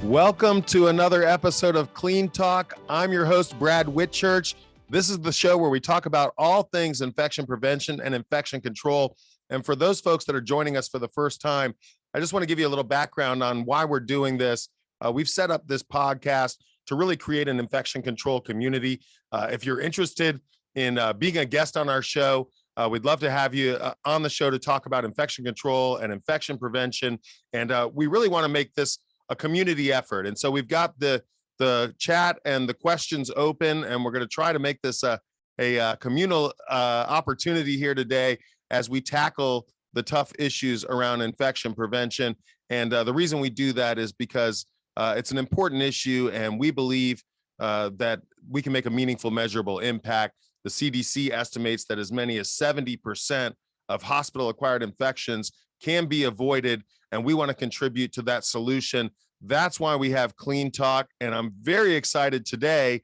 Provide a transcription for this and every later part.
Welcome to another episode of Clean Talk. I'm your host, Brad Whitchurch. This is the show where we talk about all things infection prevention and infection control. And for those folks that are joining us for the first time, I just want to give you a little background on why we're doing this. We've set up this podcast to really create an infection control community. If you're interested in being a guest on our show, we'd love to have you on the show to talk about infection control and infection prevention. And we really want to make this a community effort. And so we've got the chat and the questions open, and we're going to try to make this a communal opportunity here today as we tackle the tough issues around infection prevention. And the reason we do that is because it's an important issue, and we believe that we can make a meaningful, measurable impact. The CDC estimates that as many as 70% of hospital-acquired infections can be avoided, and we want to contribute to that solution. That's why we have Clean Talk, and I'm very excited today.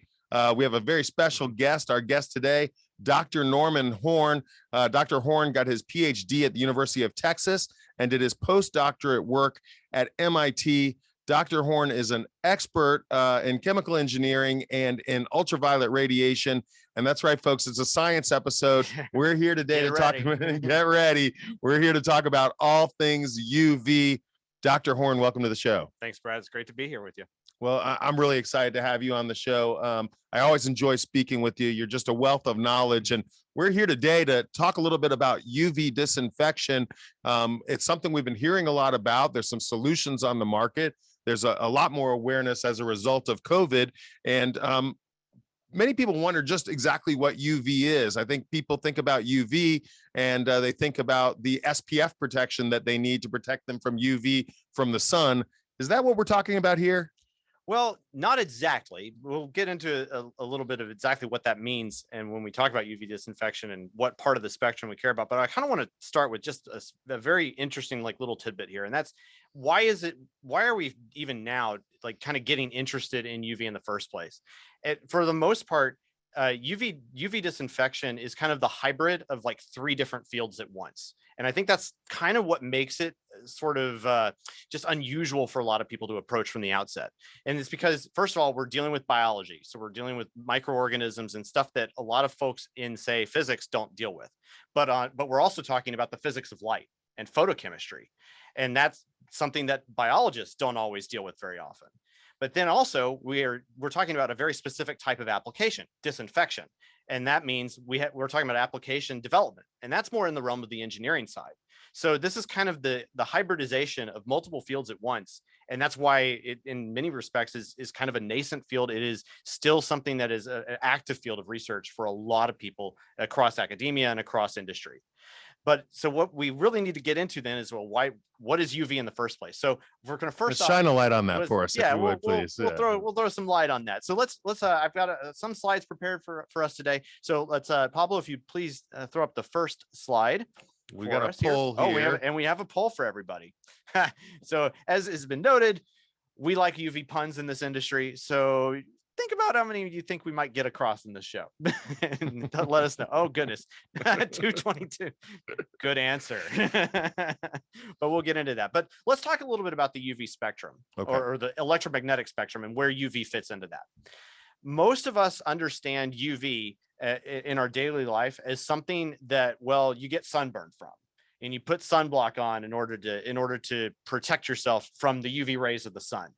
We have a very special guest. Our guest today, Dr. Norman Horn. Dr. Horn got his PhD at the University of Texas and did his postdoctorate work at MIT. Dr. Horn is an expert in chemical engineering and in ultraviolet radiation. And that's right, folks, it's a science episode. We're here today to talk, get ready. We're here to talk about all things UV. Dr. Horn, welcome to the show. Thanks, Brad. It's great to be here with you. Well, I'm really excited to have you on the show. I always enjoy speaking with you. You're just a wealth of knowledge. And we're here today to talk a little bit about UV disinfection. It's something we've been hearing a lot about. There's some solutions on the market. There's a lot more awareness as a result of COVID. And many people wonder just exactly what UV is. I think people think about UV and they think about the SPF protection that they need to protect them from UV from the sun. Is that what we're talking about here? Well, not exactly. We'll get into a little bit of exactly what that means and when we talk about UV disinfection and what part of the spectrum we care about. But I kind of want to start with just a very interesting little tidbit here. And that's why are we even now kind of getting interested in UV in the first place? For the most part, UV disinfection is kind of the hybrid of three different fields at once. And I think that's kind of what makes it sort of just unusual for a lot of people to approach from the outset. And it's because, first of all, we're dealing with biology. So we're dealing with microorganisms and stuff that a lot of folks in, say, physics don't deal with. But we're also talking about the physics of light and photochemistry. And that's something that biologists don't always deal with very often. But then also we're talking about a very specific type of application, disinfection. And that means we're talking about application development, and that's more in the realm of the engineering side. So this is kind of the hybridization of multiple fields at once. And that's why it, in many respects, is kind of a nascent field. It is still something that is an active field of research for a lot of people across academia and across industry. But so what we really need to get into then is, well, what is UV in the first place? So we're going to first shine a light on that for us, if you would, please. We'll throw some light on that. So let's I've got some slides prepared for us today. So let's Pablo, if you please throw up the first slide. We got a poll here. We have a poll for everybody. So as has been noted, we like UV puns in this industry. So think about how many you think we might get across in this show. And let us know. Oh, goodness. 222. Good answer. But we'll get into that. But let's talk a little bit about the UV spectrum, or the electromagnetic spectrum, and where UV fits into that. Most of us understand UV in our daily life as something that, well, you get sunburned from. And you put sunblock on in order to protect yourself from the UV rays of the sun.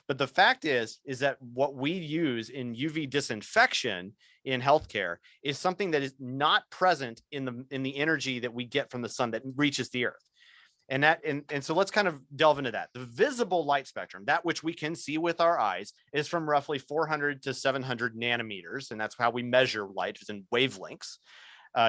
But the fact is that what we use in UV disinfection in healthcare is something that is not present in the energy that we get from the sun that reaches the earth. And so let's kind of delve into that. The visible light spectrum, that which we can see with our eyes, is from roughly 400 to 700 nanometers. And that's how we measure light, is in wavelengths.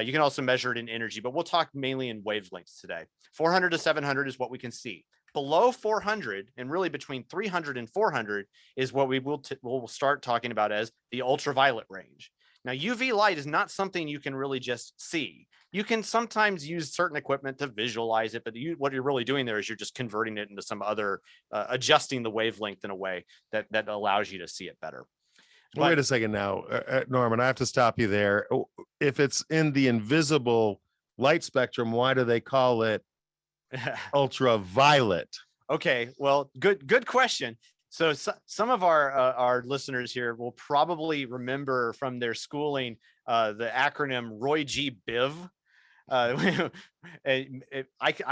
You can also measure it in energy, but we'll talk mainly in wavelengths today. 400 to 700 is what we can see. Below 400, and really between 300 and 400, is what we'll start talking about as the ultraviolet range. Now, UV light is not something you can really just see. You can sometimes use certain equipment to visualize it, but what you're really doing there is you're just converting it into some other, adjusting the wavelength in a way that allows you to see it better. But wait a second now, Norman, I have to stop you there. If it's in the invisible light spectrum, why do they call it ultraviolet? Okay, well, good question. So, some of our listeners here will probably remember from their schooling the acronym Roy G. Biv. I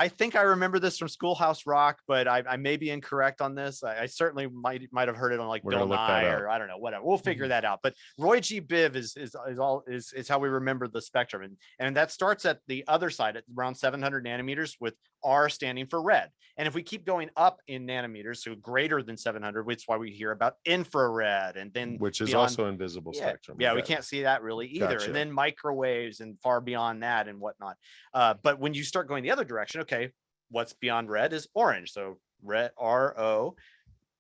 think I remember this from Schoolhouse Rock, but I may be incorrect on this. I certainly might have heard it on like We're Bill gonna look that Nye up. or I don't know, whatever. We'll figure that out. But Roy G. Biv is how we remember the spectrum, and that starts at the other side at around 700 nanometers, with R standing for red. And if we keep going up in nanometers, so greater than 700, which is why we hear about infrared, and then Which is beyond, also invisible spectrum. yeah, we can't see that really either. Gotcha. And then microwaves and far beyond that and whatnot. But when you start going the other direction, okay, what's beyond red is orange. So red, RO,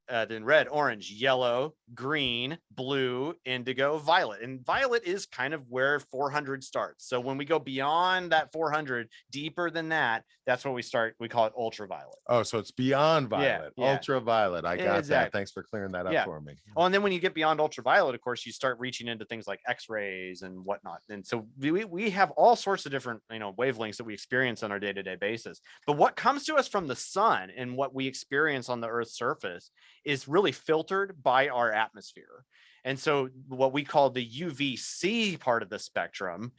then red, orange, yellow, green, blue, indigo, violet. And violet is kind of where 400 starts. So when we go beyond that 400, deeper than that, that's what we call it ultraviolet. Oh, so it's beyond violet, yeah. Ultraviolet. I got that. Thanks for clearing that up for me. Oh, and then when you get beyond ultraviolet, of course, you start reaching into things like X-rays and whatnot. And so we have all sorts of different, wavelengths that we experience on our day-to-day basis. But what comes to us from the sun and what we experience on the Earth's surface is really filtered by our atmosphere. And so what we call the UVC part of the spectrum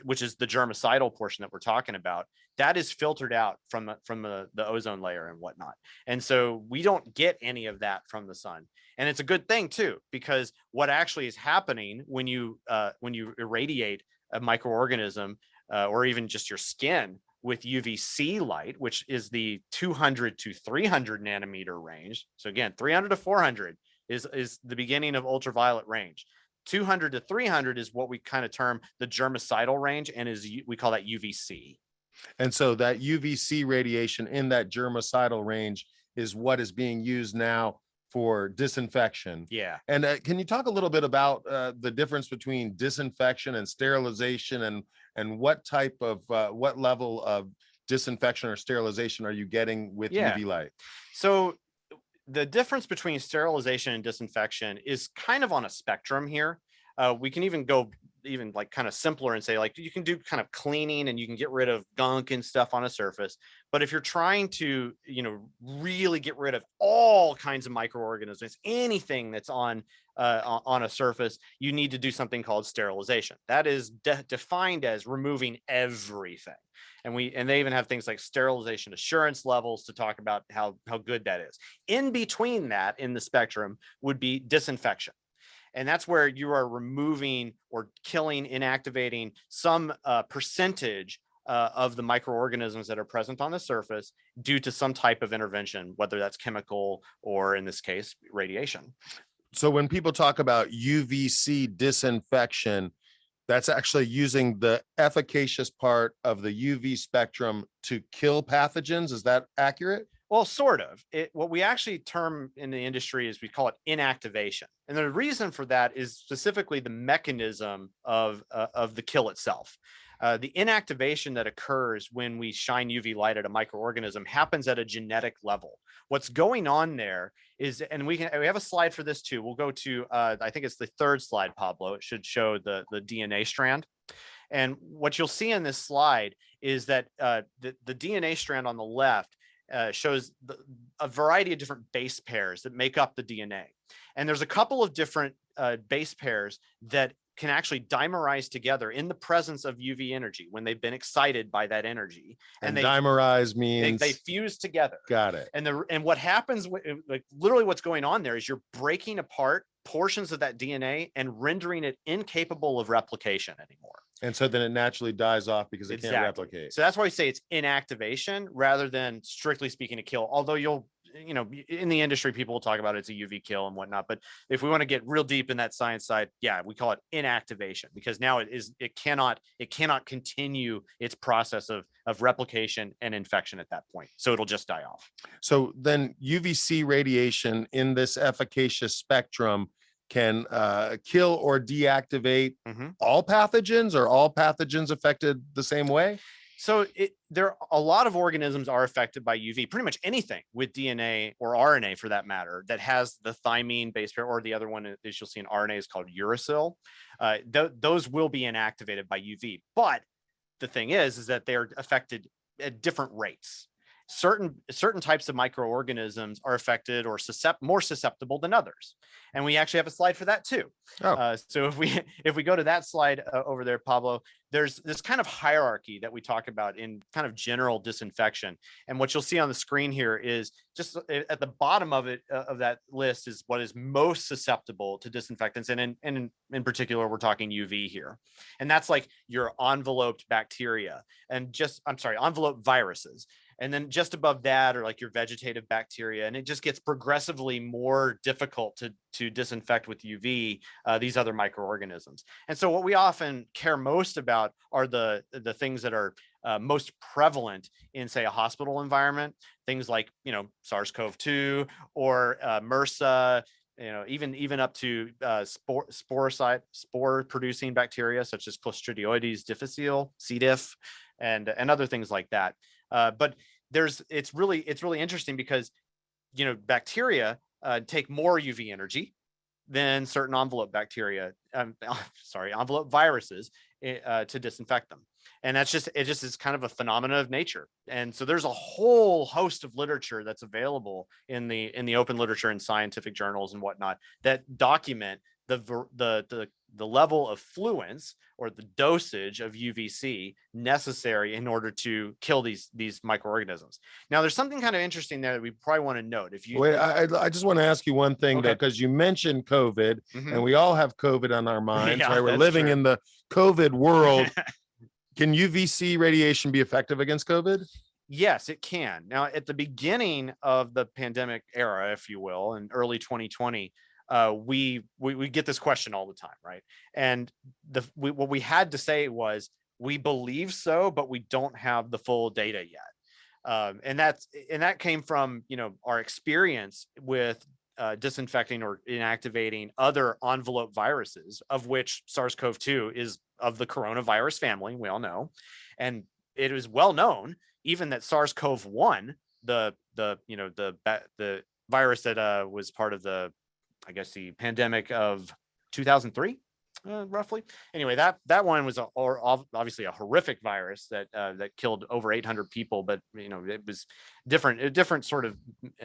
which is the germicidal portion that we're talking about, that is filtered out from the ozone layer and whatnot. And so we don't get any of that from the sun. And it's a good thing too, because what actually is happening when you irradiate a microorganism or even just your skin with UVC light, which is the 200 to 300 nanometer range. So again, 300 to 400 is the beginning of ultraviolet range. 200 to 300 is what we kind of term the germicidal range, and we call that UVC. And so that UVC radiation in that germicidal range is what is being used now for disinfection. Yeah. And can you talk a little bit about the difference between disinfection and sterilization, and what type of what level of disinfection or sterilization are you getting with UV light? So the difference between sterilization and disinfection is kind of on a spectrum here. We can even go like kind of simpler and say like you can do kind of cleaning and you can get rid of gunk and stuff on a surface. But if you're trying to, really get rid of all kinds of microorganisms, anything that's on a surface, you need to do something called sterilization. That is defined as removing everything. And they even have things like sterilization assurance levels to talk about how good that is. In between that, in the spectrum, would be disinfection. And that's where you are removing or killing, inactivating some percentage of the microorganisms that are present on the surface due to some type of intervention, whether that's chemical or, in this case, radiation. So when people talk about UVC disinfection, that's actually using the efficacious part of the UV spectrum to kill pathogens. Is that accurate? Well, sort of. What we actually term in the industry is we call it inactivation. And the reason for that is specifically the mechanism of the kill itself. The inactivation that occurs when we shine UV light at a microorganism happens at a genetic level. What's going on there is, and we have a slide for this too. We'll go to, I think it's the third slide, Pablo. It should show the DNA strand. And what you'll see in this slide is that the DNA strand on the left shows a variety of different base pairs that make up the DNA. And there's a couple of different base pairs that can actually dimerize together in the presence of UV energy when they've been excited by that energy. And dimerize means they fuse together. Got it. And what happens, like literally what's going on there is you're breaking apart portions of that DNA and rendering it incapable of replication anymore. And so then it naturally dies off because it can't replicate. So that's why we say it's inactivation rather than strictly speaking a kill. Although in the industry, people will talk about it's a UV kill and whatnot. But if we want to get real deep in that science side, yeah, we call it inactivation because now it cannot continue its process of replication and infection at that point. So it'll just die off. So then UVC radiation in this efficacious spectrum can kill or deactivate all pathogens, or all pathogens affected the same way? So a lot of organisms are affected by UV, pretty much anything with DNA or RNA for that matter, that has the thymine base pair, or the other one is you'll see in RNA is called uracil. Those will be inactivated by UV. But the thing is that they're affected at different rates. certain types of microorganisms are affected or more susceptible than others. And we actually have a slide for that too. Oh. So if we go to that slide over there, Pablo, there's this kind of hierarchy that we talk about in kind of general disinfection. And what you'll see on the screen here is just at the bottom of it, of that list, is what is most susceptible to disinfectants. And in particular, we're talking UV here. And that's like your enveloped bacteria and enveloped viruses. And then just above that are like your vegetative bacteria. And it just gets progressively more difficult to disinfect with UV, these other microorganisms. And so what we often care most about are the things that are most prevalent in, say, a hospital environment, things like, SARS-CoV-2 or MRSA, even up to spore producing bacteria such as Clostridioides difficile, C. diff, and other things like that. But it's really interesting because, bacteria take more UV energy than certain envelope bacteria, envelope viruses to disinfect them. And it just is kind of a phenomenon of nature. And so there's a whole host of literature that's available in the open literature and scientific journals and whatnot that document the level of fluence or the dosage of UVC necessary in order to kill these microorganisms. Now, there's something kind of interesting there that we probably want to note. I just want to ask you one thing, Okay. though, because you mentioned COVID, Mhm. and we all have COVID on our minds, Yeah, right? We're that's living true. in the COVID world. Can UVC radiation be effective against COVID? Yes, it can. Now, at the beginning of the pandemic era, if you will, in early 2020, we get this question all the time, right? And what we had to say was, we believe so, but we don't have the full data yet. And that came from our experience with disinfecting or inactivating other envelope viruses, of which SARS-CoV-2 is of the coronavirus family, we all know. And it is well known even that SARS-CoV-1, the virus that was part of the pandemic of 2003, roughly. Anyway, that one was obviously a horrific virus that killed over 800 people, but it was a different sort of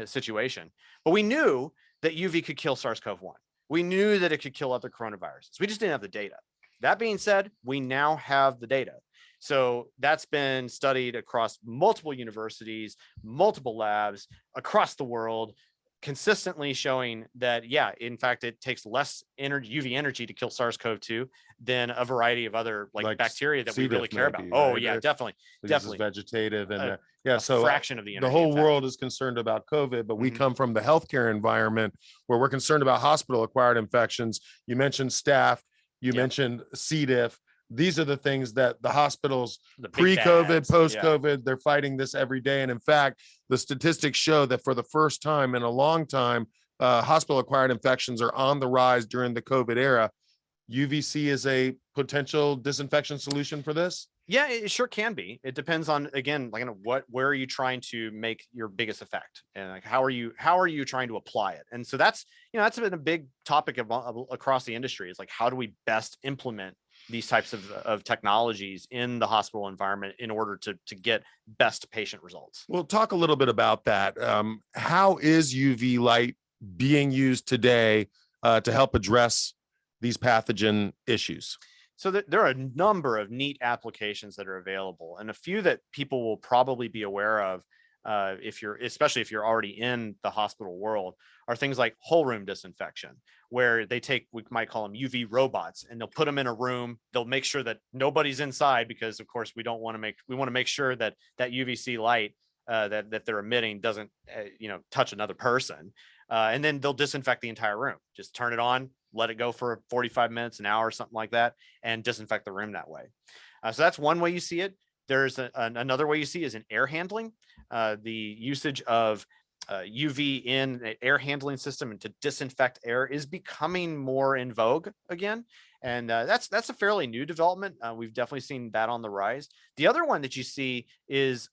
situation. But we knew that UV could kill SARS-CoV-1. We knew that it could kill other coronaviruses. We just didn't have the data. That being said, we now have the data. So that's been studied across multiple universities, multiple labs across the world, consistently showing that, yeah, in fact, it takes less UV energy to kill SARS-CoV-2 than a variety of other like bacteria that we really care about. Oh, yeah, definitely. This is vegetative and so fraction of the energy. The whole world is concerned about COVID, but we come from the healthcare environment where we're concerned about hospital-acquired infections. You mentioned staph, you mentioned C. diff. These are the things that the hospitals pre-COVID, post-COVID, they're fighting this every day. And in fact, the statistics show that for the first time in a long time, hospital-acquired infections are on the rise during the COVID era. UVC is a potential disinfection solution for this? Yeah, it sure can be. It depends on, again, like where are you trying to make your biggest effect, and like how are you trying to apply it? And so that's been a big topic across the industry. Is like, how do we best implement these types of technologies in the hospital environment in order to get best patient results? Well, talk a little bit about that. How is UV light being used today to help address these pathogen issues? So there are a number of neat applications that are available, and a few that people will probably be aware of, especially if you're already in the hospital world, are things like whole room disinfection, where we might call them UV robots, and they'll put them in a room. They'll make sure that nobody's inside, because of course we want to make sure that UVC light that they're emitting doesn't touch another person, and then they'll disinfect the entire room. Just turn it on, let it go for 45 minutes, an hour, something like that, and disinfect the room that way. So that's one way you see it. There's another way you see is in air handling. The usage of UV in an air handling system and to disinfect air is becoming more in vogue again. And that's a fairly new development. We've definitely seen that on the rise. The other one that you see is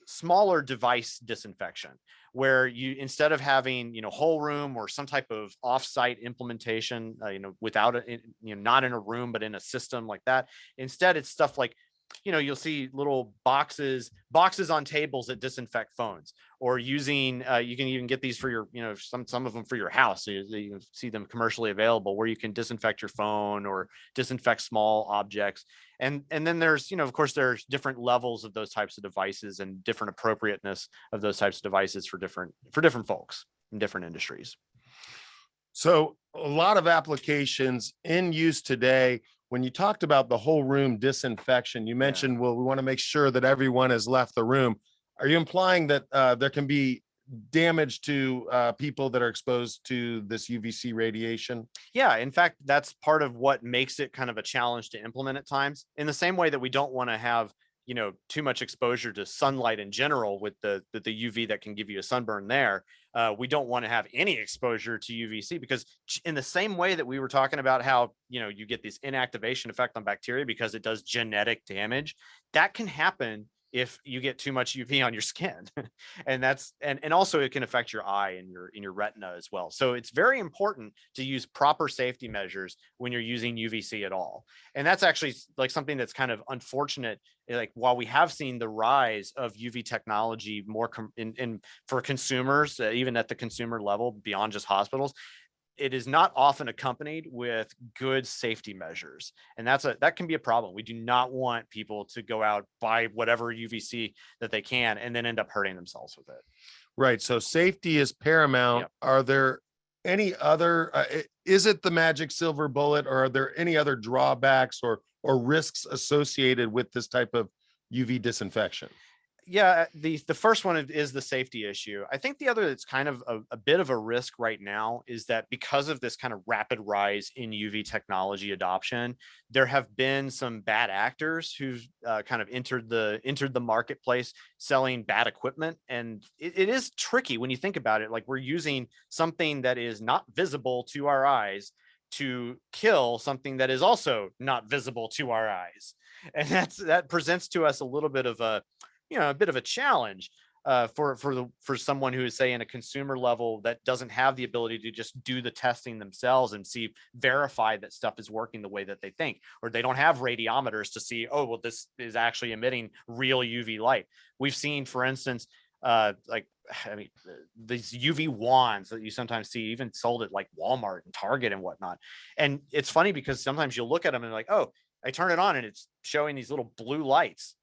smaller device disinfection, where you, instead of having whole room or some type of offsite implementation, without not in a room but in a system like that, instead it's stuff like you'll see little boxes on tables that disinfect phones, or using, you can even get these for your, some of them for your house. So you can see them commercially available, where you can disinfect your phone or disinfect small objects. And then there's, of course, there's different levels of those types of devices and different appropriateness of those types of devices for different folks in different industries. So a lot of applications in use today. When you talked about the whole room disinfection, you mentioned, well, we want to make sure that everyone has left the room. Are you implying that there can be damage to people that are exposed to this UVC radiation? Yeah, in fact, that's part of what makes it kind of a challenge to implement at times. In the same way that we don't want to have, too much exposure to sunlight in general with the UV that can give you a sunburn there. We don't want to have any exposure to UVC, because in the same way that we were talking about how, you get this inactivation effect on bacteria because it does genetic damage, that can happen if you get too much UV on your skin. And that's, and also it can affect your eye and your retina as well. So it's very important to use proper safety measures when you're using UVC at all. And that's actually like something that's kind of unfortunate. Like, while we have seen the rise of UV technology more for consumers, even at the consumer level beyond just hospitals, it is not often accompanied with good safety measures. And that can be a problem. We do not want people to go out, buy whatever UVC that they can, and then end up hurting themselves with it. Right. So safety is paramount. Yep. Are there any other, is it the magic silver bullet, or are there any other drawbacks or risks associated with this type of UV disinfection? Yeah, the first one is the safety issue. I think the other that's kind of a bit of a risk right now is that because of this kind of rapid rise in UV technology adoption, there have been some bad actors who've kind of entered the marketplace selling bad equipment. And it is tricky when you think about it. Like, we're using something that is not visible to our eyes to kill something that is also not visible to our eyes. And that presents to us a little bit of a challenge for someone who is, say, in a consumer level that doesn't have the ability to just do the testing themselves and verify that stuff is working the way that they think, or they don't have radiometers to see, oh, well, this is actually emitting real UV light. We've seen, for instance, these UV wands that you sometimes see even sold at like Walmart and Target and whatnot. And it's funny because sometimes you'll look at them and like, oh, I turn it on and it's showing these little blue lights.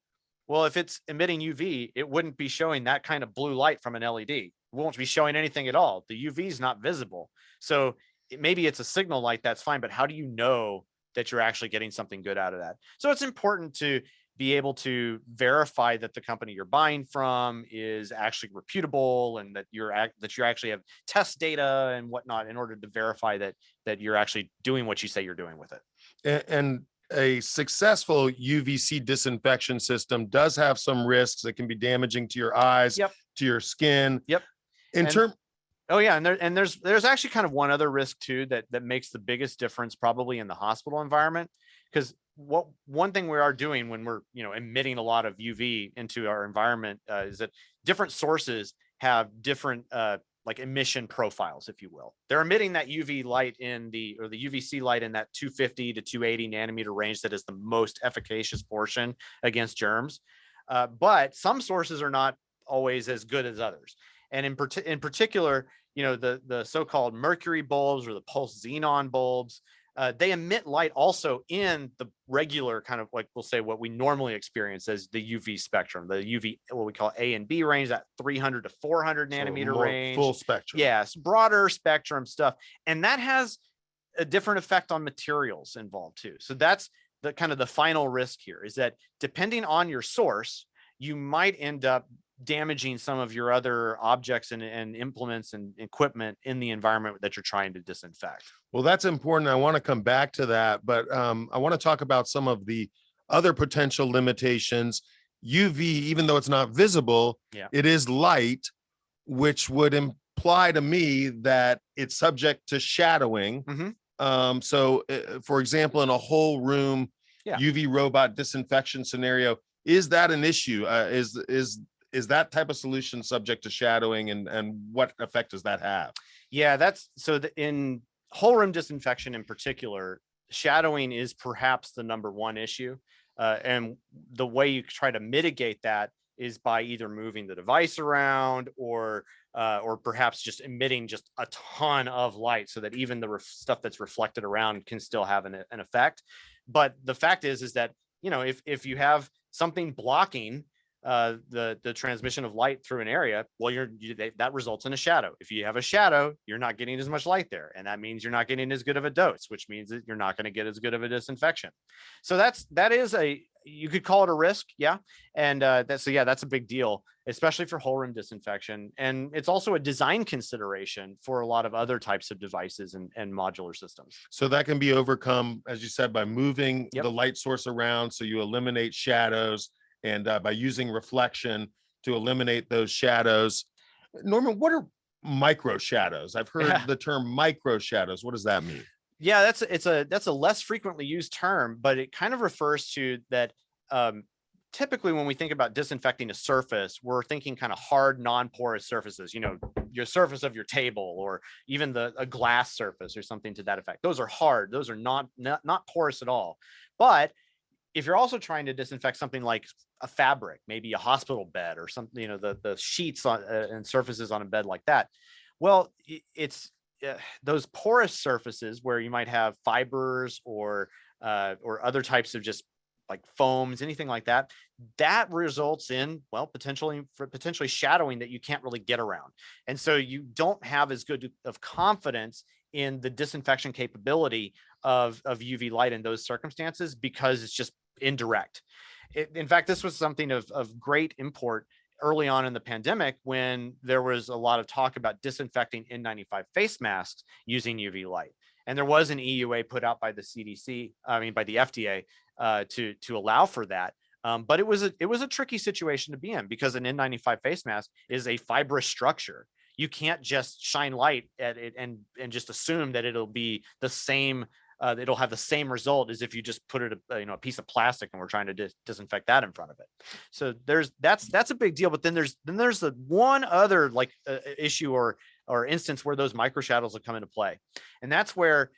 Well, if it's emitting UV, it wouldn't be showing that kind of blue light from an LED. It won't be showing anything at all. The UV is not visible. So maybe it's a signal light, that's fine, but how do you know that you're actually getting something good out of that? So it's important to be able to verify that the company you're buying from is actually reputable, and that you actually have test data and whatnot in order to verify that you're actually doing what you say you're doing with it. And a successful UVC disinfection system does have some risks that can be damaging to your eyes, yep, to your skin. Yep. Oh yeah, and there's actually kind of one other risk too that makes the biggest difference probably in the hospital environment, because one thing we are doing when we're emitting a lot of UV into our environment is that different sources have different like emission profiles, if you will. They're emitting that UV light the UVC light in that 250 to 280 nanometer range that is the most efficacious portion against germs. But some sources are not always as good as others. And in particular, the so-called mercury bulbs or the pulse xenon bulbs, they emit light also in the regular kind of, like, we'll say what we normally experience as the UV spectrum, the UV, what we call A and B range, that 300 to 400 nanometer range. Full spectrum. Yes, broader spectrum stuff. And that has a different effect on materials involved too. So that's the kind of the final risk here, is that depending on your source, you might end up damaging some of your other objects and implements and equipment in the environment that you're trying to disinfect. Well, that's important. I want to come back to that, but I want to talk about some of the other potential limitations. UV, even though it's not visible, it is light, which would imply to me that it's subject to shadowing. Mm-hmm. So, for example, in a whole room UV robot disinfection scenario, is that an issue? Is that type of solution subject to shadowing, and what effect does that have? Yeah, that's so in whole room disinfection in particular, shadowing is perhaps the number one issue. And the way you try to mitigate that is by either moving the device around or perhaps just emitting just a ton of light so that even the stuff that's reflected around can still have an effect. But the fact is that, if you have something blocking the transmission of light through an area, well, that results in a shadow. If you have a shadow, you're not getting as much light there, and that means you're not getting as good of a dose, which means that you're not going to get as good of a disinfection. So that is you could call it a risk, yeah, and that's a big deal, especially for whole room disinfection, and it's also a design consideration for a lot of other types of devices and modular systems. So that can be overcome, as you said, by moving Yep. the light source around, so you eliminate shadows, and by using reflection to eliminate those shadows. Norman, what are micro shadows? I've heard the term micro shadows. What does that mean? Yeah, that's a less frequently used term, but it kind of refers to that. Typically, when we think about disinfecting a surface, we're thinking kind of hard, non-porous surfaces. Your surface of your table, or even a glass surface, or something to that effect. Those are hard. Those are not porous at all. But if you're also trying to disinfect something like a fabric, maybe a hospital bed or something, the sheets on and surfaces on a bed like that, well, it's those porous surfaces where you might have fibers or other types of just like foams, anything like that, that results in, well, potentially shadowing that you can't really get around. And so you don't have as good of confidence in the disinfection capability of UV light in those circumstances, because it's just indirect. In fact, this was something of great import early on in the pandemic, when there was a lot of talk about disinfecting N95 face masks using UV light. And there was an EUA put out by the by the FDA, to allow for that. But it was a tricky situation to be in, because an N95 face mask is a fibrous structure. You can't just shine light at it and just assume that it'll be the same. It'll have the same result as if you just put it a piece of plastic and we're trying to disinfect that in front of it. So that's a big deal. But then there's the one other issue or instance where those micro shadows will come into play, and that's where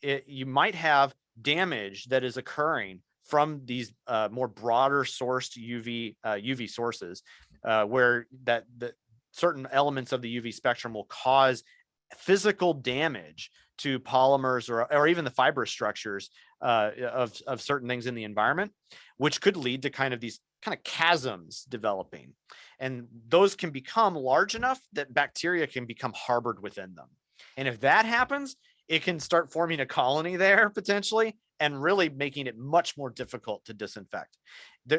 you might have damage that is occurring from these more broader sourced UV sources, where the certain elements of the UV spectrum will cause physical damage to polymers or even the fibrous structures of certain things in the environment, which could lead to these chasms developing. And those can become large enough that bacteria can become harbored within them. And if that happens, it can start forming a colony there potentially, and really making it much more difficult to disinfect.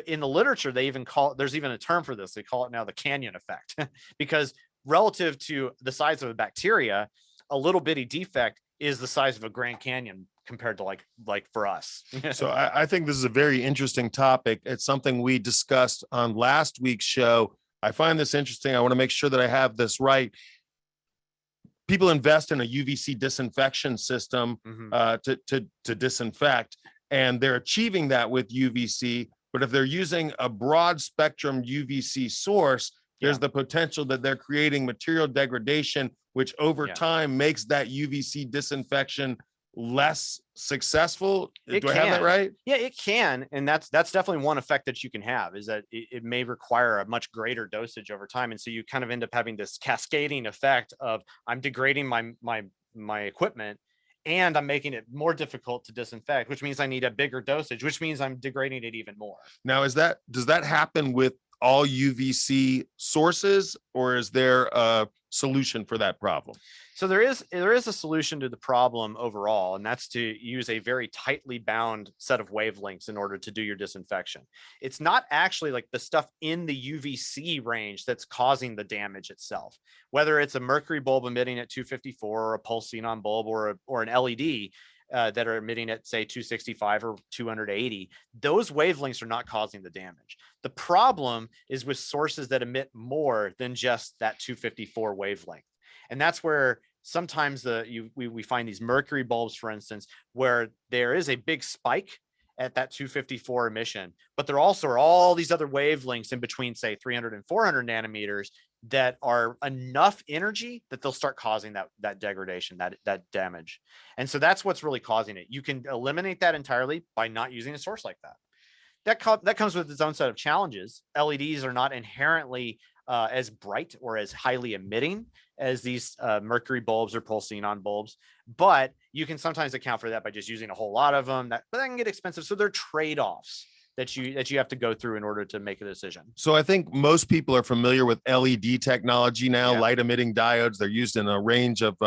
In the literature, there's even a term for this. They call it now the canyon effect, because relative to the size of a bacteria, a little bitty defect is the size of a Grand Canyon compared to like for us. So I think this is a very interesting topic. It's something we discussed on last week's show. I find this interesting. I want to make sure that I have this right. People invest in a UVC disinfection system to disinfect, and they're achieving that with UVC. But if they're using a broad spectrum UVC source, there's the potential that they're creating material degradation, which over time makes that UVC disinfection less successful. Do I have that right? Yeah, it can. And that's definitely one effect that you can have, is that it may require a much greater dosage over time. And so you kind of end up having this cascading effect of, I'm degrading my equipment, and I'm making it more difficult to disinfect, which means I need a bigger dosage, which means I'm degrading it even more. Now, does that happen with all UVC sources, or is there a solution for that problem? So there is a solution to the problem overall, and that's to use a very tightly bound set of wavelengths in order to do your disinfection. It's not actually like the stuff in the UVC range that's causing the damage itself, whether it's a mercury bulb emitting at 254 or a pulse xenon bulb or an LED that are emitting at, say, 265 or 280. Those wavelengths are not causing the damage. The problem is with sources that emit more than just that 254 wavelength. And that's where sometimes we find these mercury bulbs, for instance, where there is a big spike at that 254 emission, but there also are all these other wavelengths in between, say, 300 and 400 nanometers that are enough energy that they'll start causing that degradation, that damage. And so that's what's really causing it. You can eliminate that entirely by not using a source like that. that comes with its own set of challenges. LEDs are not inherently as bright or as highly emitting as these mercury bulbs or pulse-xenon bulbs, but you can sometimes account for that by just using a whole lot of them. But that can get expensive. So there are trade-offs that you have to go through in order to make a decision. So I think most people are familiar with LED technology now, light emitting diodes. They're used in a range of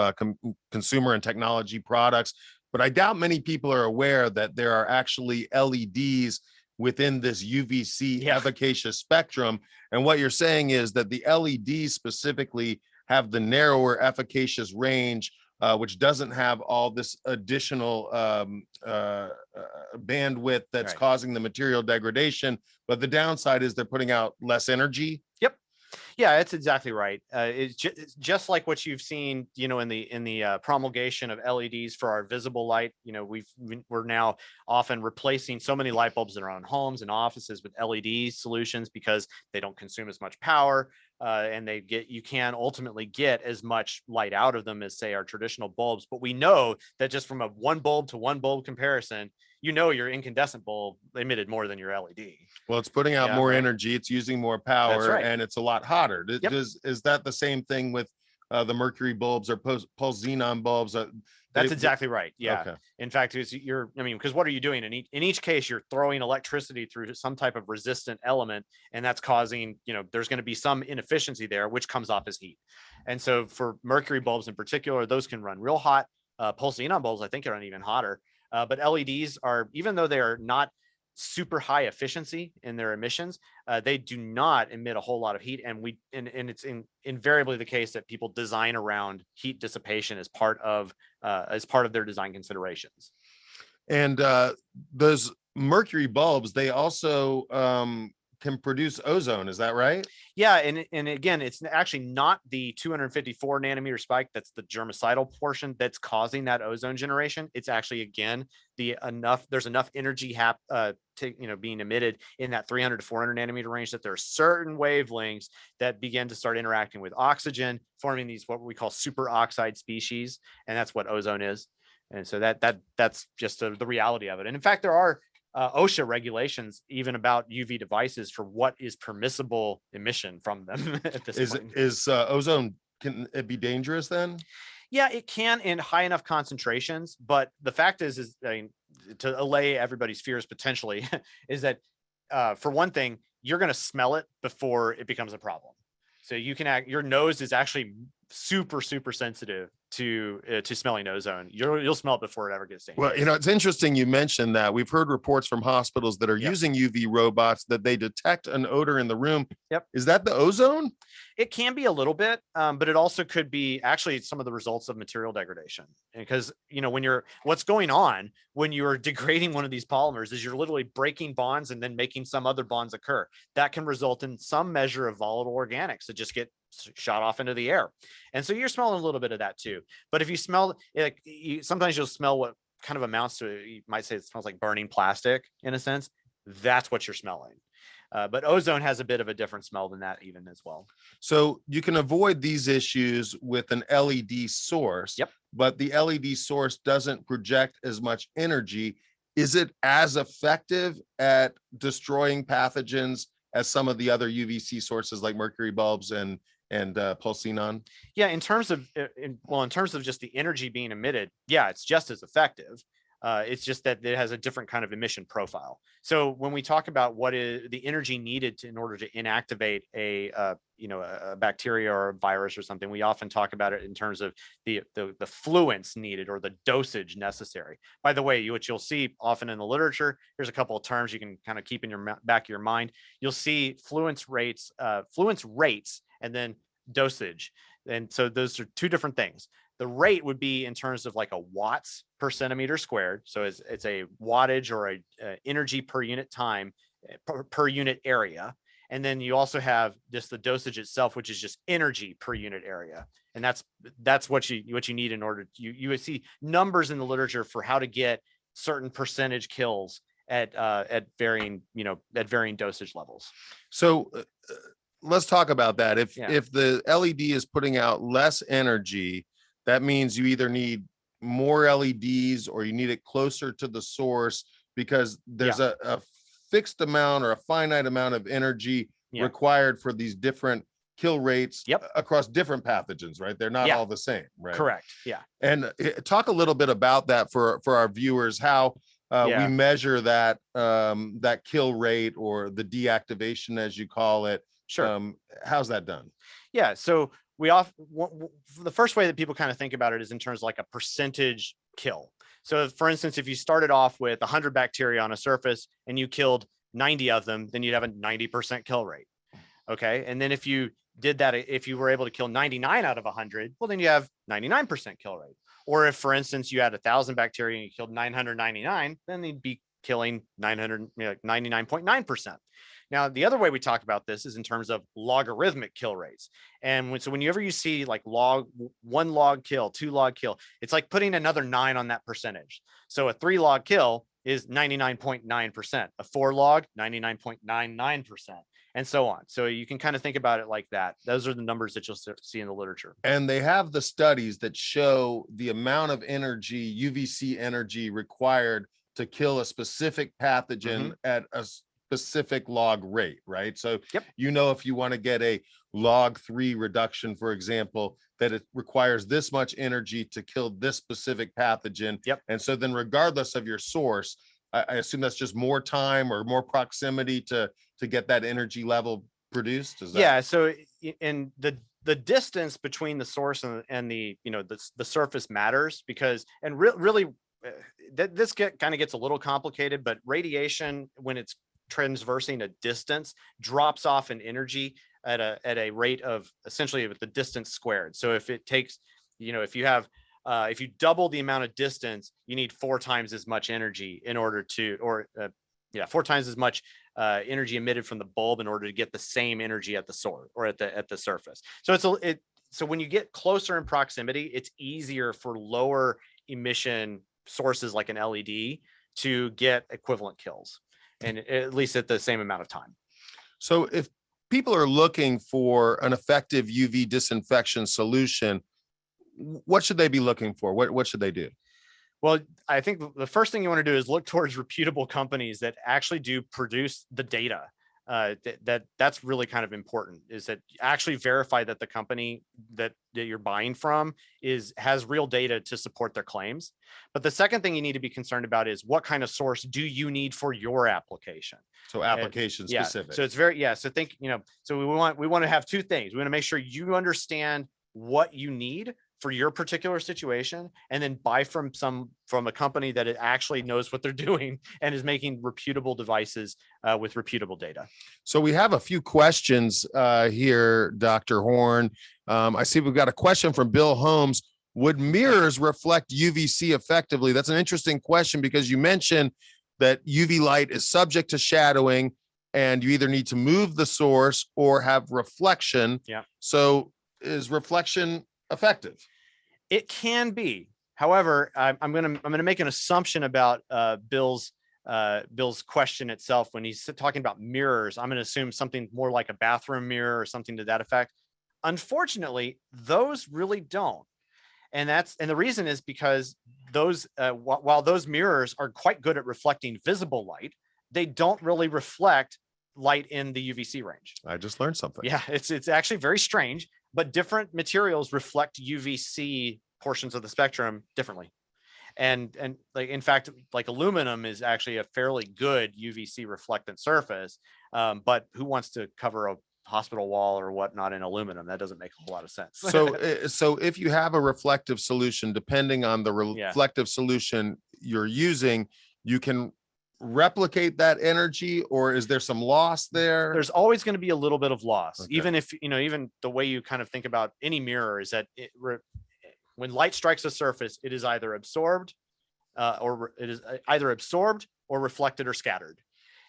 consumer and technology products, but I doubt many people are aware that there are actually LEDs within this UVC efficacious spectrum. And what you're saying is that the LEDs specifically have the narrower efficacious range, which doesn't have all this additional bandwidth that's causing the material degradation. But the downside is they're putting out less energy. Yep. Yeah, that's exactly right. It's just like what you've seen, in the promulgation of LEDs for our visible light. We're now often replacing so many light bulbs in our own homes and offices with LED solutions because they don't consume as much power, and you can ultimately get as much light out of them as, say, our traditional bulbs. But we know that just from a one bulb to one bulb comparison, your incandescent bulb emitted more than your LED. Well, it's putting out more energy, it's using more power, and it's a lot hotter. Is that the same thing with the mercury bulbs or pulse xenon bulbs? That's exactly right. Yeah. Okay. In fact, because what are you doing in each case? You're throwing electricity through some type of resistant element, and that's causing, there's going to be some inefficiency there, which comes off as heat. And so for mercury bulbs in particular, those can run real hot. Pulse xenon bulbs, I think, are even hotter. But LEDs are, even though they are not super high efficiency in their emissions, they do not emit a whole lot of heat, and it's invariably the case that people design around heat dissipation as part of their design considerations. And those mercury bulbs, they also can produce ozone. Is that right? Yeah, and again, it's actually not the 254 nanometer spike that's the germicidal portion that's causing that ozone generation. It's actually, again, there's enough energy being emitted in that 300 to 400 nanometer range that there are certain wavelengths that begin to start interacting with oxygen, forming these what we call superoxide species, and that's what ozone is. And so that's just the reality of it. And in fact, there are OSHA regulations even about UV devices for what is permissible emission from them at this point. Is ozone, can it be dangerous then? Yeah, it can in high enough concentrations, but the fact is to allay everybody's fears potentially is that for one thing, you're going to smell it before it becomes a problem. So your nose is actually super sensitive to smelling ozone. You'll smell it before it ever gets dangerous. Well, it's interesting you mentioned that. We've heard reports from hospitals that are using UV robots that they detect an odor in the room. Yep. Is that the ozone? It can be a little bit, but it also could be actually some of the results of material degradation. Because what's going on when you're degrading one of these polymers is you're literally breaking bonds and then making some other bonds occur. That can result in some measure of volatile organics that just get shot off into the air. And so you're smelling a little bit of that too. But if you smell, sometimes you'll smell what kind of amounts to, you might say it smells like burning plastic in a sense. That's what you're smelling. But ozone has a bit of a different smell than that even as well. So you can avoid these issues with an LED source, but the LED source doesn't project as much energy. Is it as effective at destroying pathogens as some of the other UVC sources like mercury bulbs and pulse xenon? Yeah, in terms of just the energy being emitted, yeah, it's just as effective. It's just that it has a different kind of emission profile. So when we talk about what is the energy needed in order to inactivate a bacteria or a virus or something, we often talk about it in terms of the fluence needed or the dosage necessary. By the way, what you'll see often in the literature, here's a couple of terms you can kind of keep in your back of your mind. You'll see fluence rates, and then dosage. And so those are two different things. The rate would be in terms of like a watts per centimeter squared. So it's a wattage or a energy per unit time per unit area. And then you also have just the dosage itself, which is just energy per unit area. And that's what you need in order to, you would see numbers in the literature for how to get certain percentage kills at varying dosage levels. So let's talk about that. If the LED is putting out less energy, that means you either need more LEDs or you need it closer to the source, because there's a fixed amount or a finite amount of energy required for these different kill rates across different pathogens, right? They're not all the same, right? Correct. Yeah. And talk a little bit about that for our viewers, how we measure that that kill rate or the deactivation, as you call it. Sure. How's that done? Yeah. So the first way that people kind of think about it is in terms of like a percentage kill. So for instance, if you started off with 100 bacteria on a surface and you killed 90 of them, then you'd have a 90% kill rate. Okay. And then if you did that, if you were able to kill 99 out of 100, well, then you have 99% kill rate. Or if, for instance, you had 1,000 bacteria and you killed 999, then you'd be killing 99.9%. Now, the other way we talk about this is in terms of logarithmic kill rates. And so whenever you see like one log kill, 2 log kill, it's like putting another 9 on that percentage. So a 3 log kill is 99.9%, a 4 log, 99.99%, and so on. So you can kind of think about it like that. Those are the numbers that you'll see in the literature. And they have the studies that show the amount of energy, UVC energy required to kill a specific pathogen at a specific log rate, right? So, you know, if you want to get a log 3 reduction, for example, that it requires this much energy to kill this specific pathogen. And so then regardless of your source, I assume that's just more time or more proximity to get that energy level produced. Is that? So in the distance between the source and the, you know, the surface matters because, and really this kind of gets a little complicated, but radiation, when it's transversing a distance, drops off in energy at a rate of essentially the distance squared. So if it takes, you know, if you double the amount of distance, you need 4 times as much energy in order to, 4 times as much energy emitted from the bulb in order to get the same energy at the source or at the surface. So so when you get closer in proximity, it's easier for lower emission sources like an LED to get equivalent kills, and at least at the same amount of time. So if people are looking for an effective UV disinfection solution, what should they be looking for? What should they do? Well, I think the first thing you want to do is look towards reputable companies that actually do produce the data. That's really kind of important, is that actually verify that the company that you're buying from has real data to support their claims. But the second thing you need to be concerned about is what kind of source do you need for your application? So application specific. So it's very, so think, you know, so we want to have 2 things. We want to make sure you understand what you need for your particular situation, and then buy from a company that it actually knows what they're doing and is making reputable devices with reputable data. So we have a few questions here, Dr. Horn. I see we've got a question from Bill Holmes. Would mirrors reflect UVC effectively? That's an interesting question because you mentioned that UV light is subject to shadowing and you either need to move the source or have reflection. So is reflection effective? It can be. However, I'm gonna make an assumption about Bill's question itself. When he's talking about mirrors, I'm gonna assume something more like a bathroom mirror or something to that effect. Unfortunately, those really don't, and the reason is because those while those mirrors are quite good at reflecting visible light, they don't really reflect light in the UVC range. I just learned something. Yeah, it's actually very strange. But different materials reflect UVC portions of the spectrum differently. And like, in fact, like aluminum is actually a fairly good UVC reflectant surface. But who wants to cover a hospital wall or whatnot in aluminum? That doesn't make a whole lot of sense. So if you have a reflective solution, depending on the reflective solution you're using, you can replicate that energy, or is there some loss there? There's always going to be a little bit of loss. Even if, you know, even the way you kind of think about any mirror is that when light strikes a surface, it is either absorbed or reflected or scattered.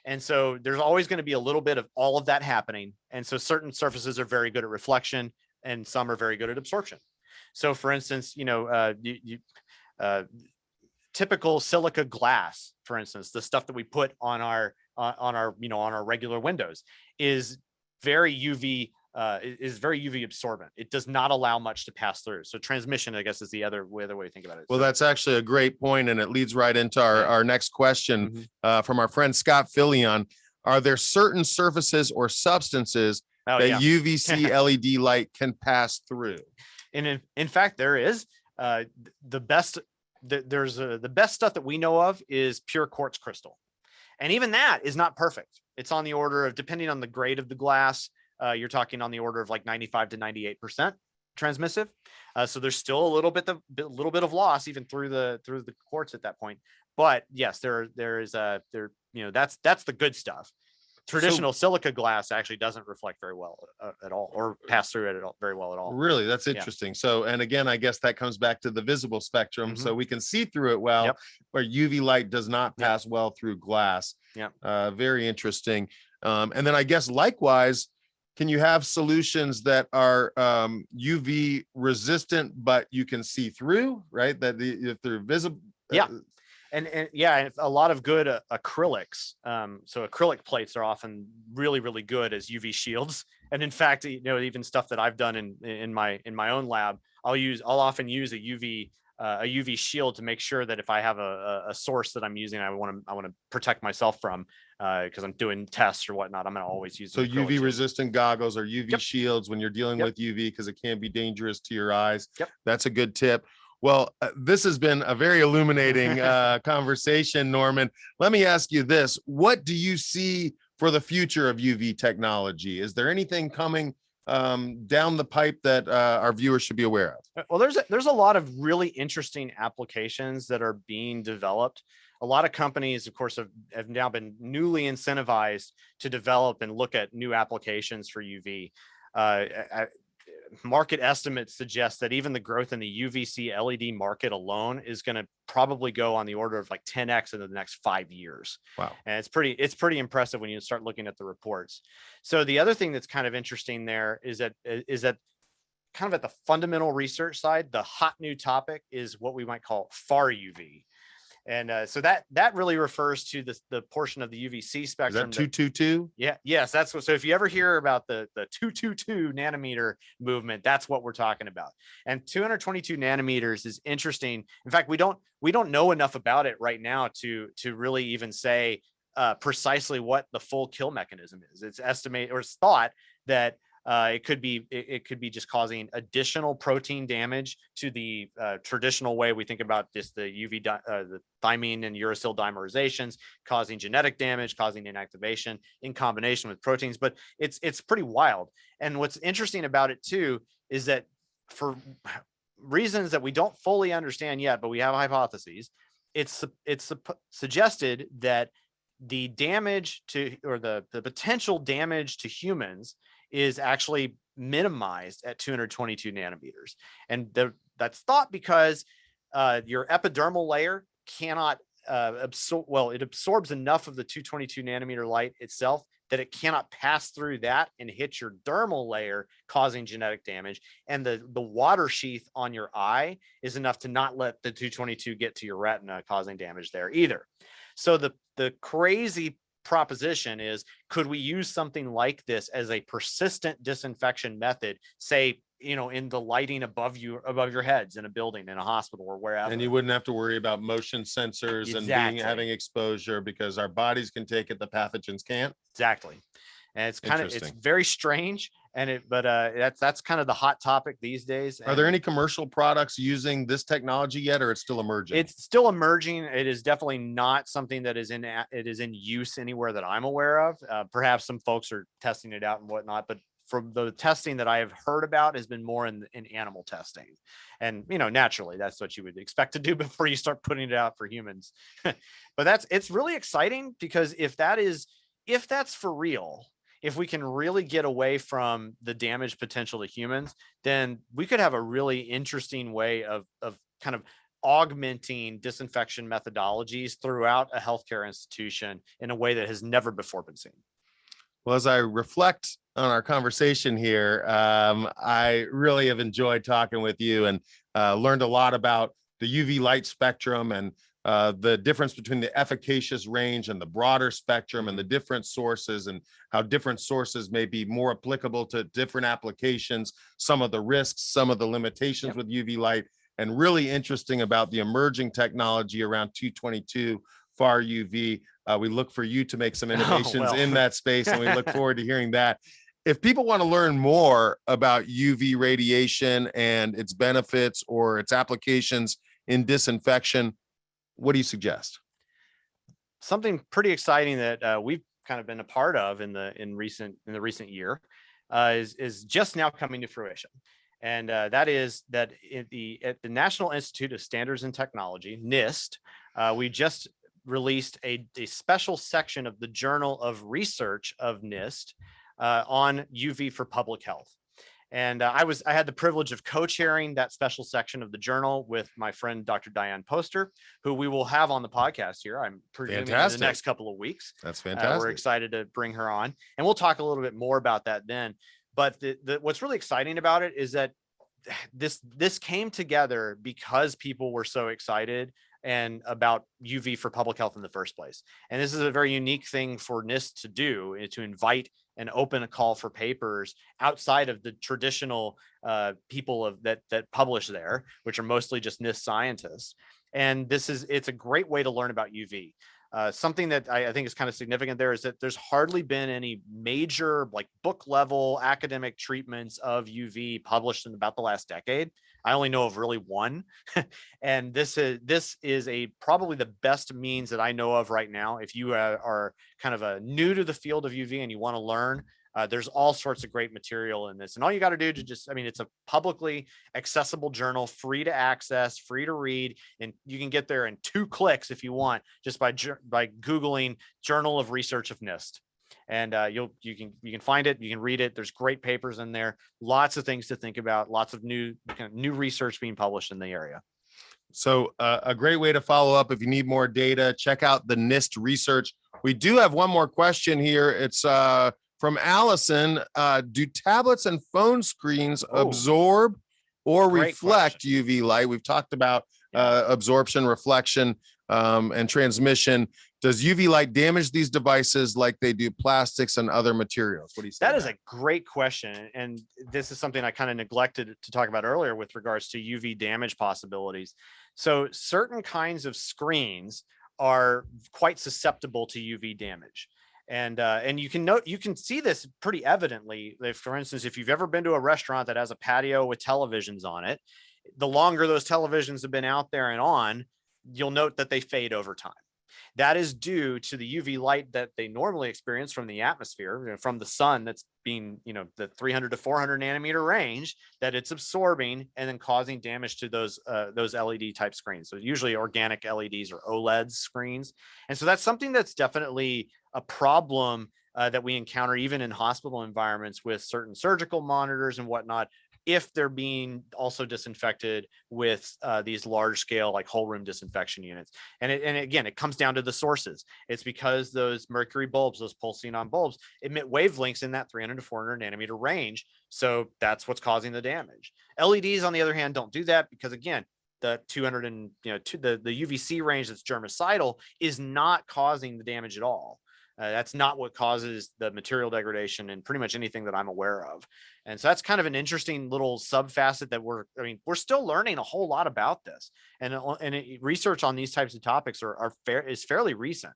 And so there's always going to be a little bit of all of that happening. And so certain surfaces are very good at reflection and some are very good at absorption. So for instance, you know, typical silica glass, for instance, the stuff that we put on our regular windows, is very UV is very UV absorbent. It does not allow much to pass through. So transmission, I guess, is the other way to think about it. Well, So, that's actually a great point, and it leads right into our next question from our friend Scott Fillion. Are there certain surfaces or substances that UVC LED light can pass through? And in fact, there is the best. The best stuff that we know of is pure quartz crystal, and even that is not perfect. It's on the order of, depending on the grade of the glass, you're talking on the order of like 95 to 98% transmissive. So there's still a little bit of loss even through the quartz at that point. But yes, that's the good stuff. Traditional silica glass actually doesn't reflect very well at all, or pass through it very well at all. Really, that's interesting. So, and again, I guess that comes back to the visible spectrum. So we can see through it well, where UV light does not pass well through glass. Very interesting. And then I guess likewise, can you have solutions that are UV resistant, but you can see through, right? That if they're visible. And a lot of good acrylics. So acrylic plates are often really, really good as UV shields. And in fact, even stuff that I've done in my own lab, I'll often use a UV shield to make sure that if I have a source that I'm using, I want to protect myself from, because I'm doing tests or whatnot. I'm going to always use UV resistant goggles or UV shields when you're dealing with UV, because it can be dangerous to your eyes. That's a good tip. Well, this has been a very illuminating conversation, Norman. Let me ask you this. What do you see for the future of UV technology? Is there anything coming down the pipe that our viewers should be aware of? Well, there's a lot of really interesting applications that are being developed. A lot of companies, of course, have now been newly incentivized to develop and look at new applications for UV. Market estimates suggest that even the growth in the UVC LED market alone is going to probably go on the order of like 10x in the next 5 years. Wow. And it's pretty impressive when you start looking at the reports. So the other thing that's kind of interesting there is that kind of at the fundamental research side, the hot new topic is what we might call far UV. And so that really refers to the portion of the UVC spectrum. Is that 222? Yes, that's what. So if you ever hear about the 222 nanometer movement, that's what we're talking about. And 222 nanometers is interesting. In fact, we don't know enough about it right now to really even say precisely what the full kill mechanism is. It's estimated, or it's thought that it could be just causing additional protein damage to the traditional way we think about just the the thymine and uracil dimerizations, causing genetic damage, causing inactivation in combination with proteins. But it's pretty wild. And what's interesting about it too is that for reasons that we don't fully understand yet, but we have hypotheses, it's suggested that the damage to, or the potential damage to humans is actually minimized at 222 nanometers. And that's thought because your epidermal layer cannot absorb, well, it absorbs enough of the 222 nanometer light itself that it cannot pass through that and hit your dermal layer, causing genetic damage. And the water sheath on your eye is enough to not let the 222 get to your retina, causing damage there either. So the crazy proposition is, could we use something like this as a persistent disinfection method, say, in the lighting above your heads in a building, in a hospital, or wherever? And you wouldn't have to worry about motion sensors and having exposure, because our bodies can take it, the pathogens can't. Exactly. And it's very strange. And that's kind of the hot topic these days. Are there any commercial products using this technology yet, or it's still emerging? It's still emerging. It is definitely not something that is in use anywhere that I'm aware of. Perhaps some folks are testing it out and whatnot, but from the testing that I have heard about has been more in animal testing. And, naturally, that's what you would expect to do before you start putting it out for humans. But it's really exciting, because if that's for real, if we can really get away from the damage potential to humans, then we could have a really interesting way of kind of augmenting disinfection methodologies throughout a healthcare institution in a way that has never before been seen. Well, as I reflect on our conversation here, I really have enjoyed talking with you, and learned a lot about the UV light spectrum and the difference between the efficacious range and the broader spectrum, and the different sources, and how different sources may be more applicable to different applications, some of the risks, some of the limitations with UV light, and really interesting about the emerging technology around 222 far UV. We look for you to make some innovations in that space, and we look forward to hearing that. If people want to learn more about UV radiation and its benefits or its applications in disinfection, what do you suggest? Something pretty exciting that we've kind of been a part of in the recent year is just now coming to fruition. And that is that at the National Institute of Standards and Technology, NIST, we just released a special section of the Journal of Research of NIST on UV for public health. And I had the privilege of co-chairing that special section of the journal with my friend, Dr. Diane Poster, who we will have on the podcast here. I'm presuming in the next couple of weeks. That's fantastic. We're excited to bring her on, and we'll talk a little bit more about that then. But what's really exciting about it is that this came together because people were so excited and about UV for public health in the first place. And this is a very unique thing for NIST to do, to invite and open a call for papers outside of the traditional people that publish there, which are mostly just NIST scientists. And it's a great way to learn about UV. Something that I think is kind of significant there is that there's hardly been any major like book level academic treatments of UV published in about the last decade. I only know of really one. And this is probably the best means that I know of right now. If you are kind of new to the field of UV and you want to learn, there's all sorts of great material in this. And all you got to do it's a publicly accessible journal, free to access, free to read. And you can get there in 2 clicks if you want, just by Googling Journal of Research of NIST. And you can find it, you can read it. There's great papers in there, lots of things to think about, lots of new research being published in the area. So a great way to follow up if you need more data, check out the NIST research. We do have one more question here. It's from Allison. Do tablets and phone screens absorb or reflect UV light? We've talked about absorption, reflection, and transmission. Does UV light damage these devices like they do plastics and other materials? What do you say? That is a great question. And this is something I kind of neglected to talk about earlier with regards to UV damage possibilities. So certain kinds of screens are quite susceptible to UV damage. And you can see this pretty evidently. For instance, if you've ever been to a restaurant that has a patio with televisions on it, the longer those televisions have been out there and on, you'll note that they fade over time. That is due to the UV light that they normally experience from the atmosphere, from the sun that's being, the 300 to 400 nanometer range, that it's absorbing and then causing damage to those LED type screens. So usually organic LEDs or OLED screens. And so that's something that's definitely a problem that we encounter even in hospital environments with certain surgical monitors and whatnot, if they're being also disinfected with these large scale like whole room disinfection units. And again, it comes down to the sources. It's because those mercury bulbs, those pulsing on bulbs, emit wavelengths in that 300 to 400 nanometer range. So that's what's causing the damage. LEDs, on the other hand, don't do that because, again, the 200 and the UVC range that's germicidal is not causing the damage at all. That's not what causes the material degradation in pretty much anything that I'm aware of. And so that's kind of an interesting little subfacet that we're still learning a whole lot about this. And research on these types of topics is fairly recent.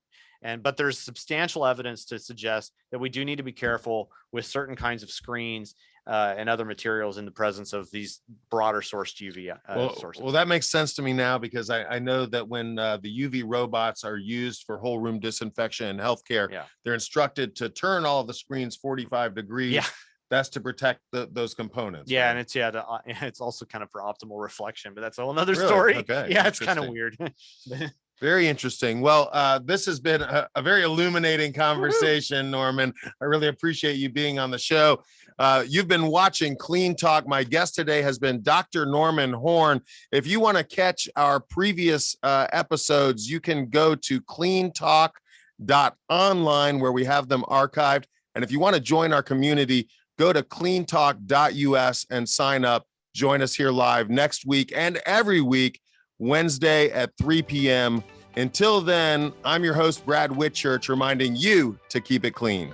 But there's substantial evidence to suggest that we do need to be careful with certain kinds of screens and other materials in the presence of these broader sourced UV sources. Well, that makes sense to me now, because I know that when the UV robots are used for whole room disinfection in healthcare, they're instructed to turn all of the screens 45 degrees. Yeah. That's to protect those components. Yeah, right? And it's also kind of for optimal reflection, but that's a whole nother story. Okay. Yeah, it's kind of weird. Very interesting. Well, this has been a very illuminating conversation, Norman. I really appreciate you being on the show. You've been watching Clean Talk. My guest today has been Dr. Norman Horn. If you want to catch our previous episodes, you can go to cleantalk.online, where we have them archived. And if you want to join our community, go to cleantalk.us and sign up. Join us here live next week and every week, Wednesday at 3 p.m. Until then, I'm your host, Brad Whitchurch, reminding you to keep it clean.